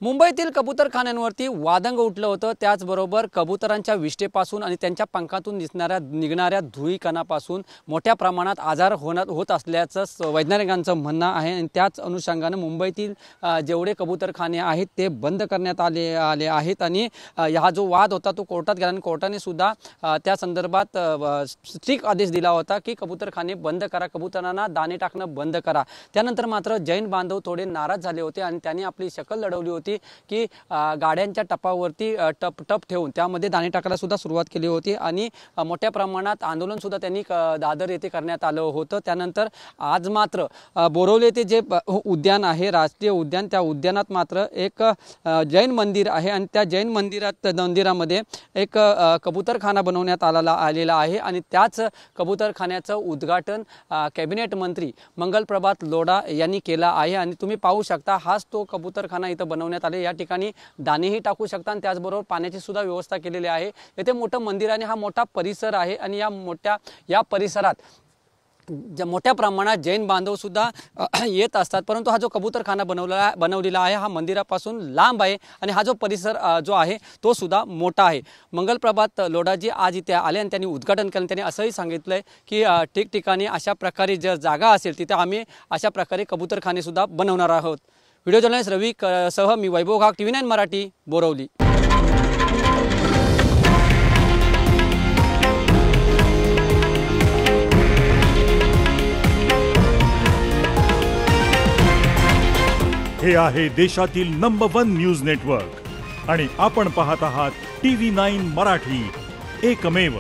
मुंबईतील कबूतरखान्यांवरती वादंग उठलं होतं। त्याचबरोबर कबुतरांच्या विष्ठेपासून आणि त्यांच्या पंखातून निघणाऱ्या धुळीकणापासून मोठ्या प्रमाणात आजार होत असल्याचं वैज्ञानिकांचं म्हणणं आहे। आणि त्याच अनुषंगाने मुंबईतील जेवढे कबूतरखाने आहेत ते बंद करण्यात आले आहेत। आणि हा जो वाद होता तो कोर्टात गेला आणि कोर्टाने सुद्धा त्या संदर्भात स्ट्रिक्ट आदेश दिला होता की कबूतरखाने बंद करा, कबुतरांना दाणे टाकणं बंद करा। त्यानंतर मात्र जैन बांधव थोडे नाराज झाले होते आणि त्यांनी आपली शकल लढवली होती की गाड्यांच्या टपावरती टप ठेवून त्यामध्ये दाणे टाकायला सुद्धा सुरुवात केली होती। आणि मोठ्या प्रमाणात आंदोलन सुद्धा त्यांनी दादर येथे करण्यात आलं होतं। त्यानंतर आज मात्र बोरवली येथे जे उद्यान आहे, राष्ट्रीय उद्यान, त्या उद्यानात मात्र एक जैन मंदिर आहे आणि त्या जैन मंदिरामध्ये एक कबूतरखाना बनवण्यात आलेला आहे। आणि त्याच कबूतरखान्याचं उद्घाटन कॅबिनेट मंत्री मंगलप्रभात लोढा यांनी केला आहे। आणि तुम्ही पाहू शकता हाच तो कबूतरखाना इथं बनवण्यात आले। या ठिकाणी दाणेही टाकू शकता आणि त्याचबरोबर पाण्याची सुद्धा व्यवस्था केलेली आहे। येथे मोठं मंदिर आणि हा मोठा परिसर आहे आणि या परिसरात मोठ्या प्रमाणात जैन बांधव सुद्धा येत असतात। परंतु हा जो कबूतरखाना बनवलेला आहे हा मंदिरापासून लांब आहे आणि हा जो परिसर जो आहे तो सुद्धा मोठा आहे। मंगलप्रभात लोढाजी आज इथे आले आणि त्यांनी उद्घाटन केलं। त्यांनी असंही सांगितलंय की ठिकठिकाणी अशा प्रकारे जर जागा असेल तिथे आम्ही अशा प्रकारे कबूतरखाने सुद्धा बनवणार आहोत। व्हिडिओ जर्नलिस्ट रवी सह मी वैभव घाग, TV9 मराठी, बोरवली। हे आहे देशातील नंबर 1 न्यूज नेटवर्क आणि आपण पाहत आहात TV9 मराठी, एकमेव।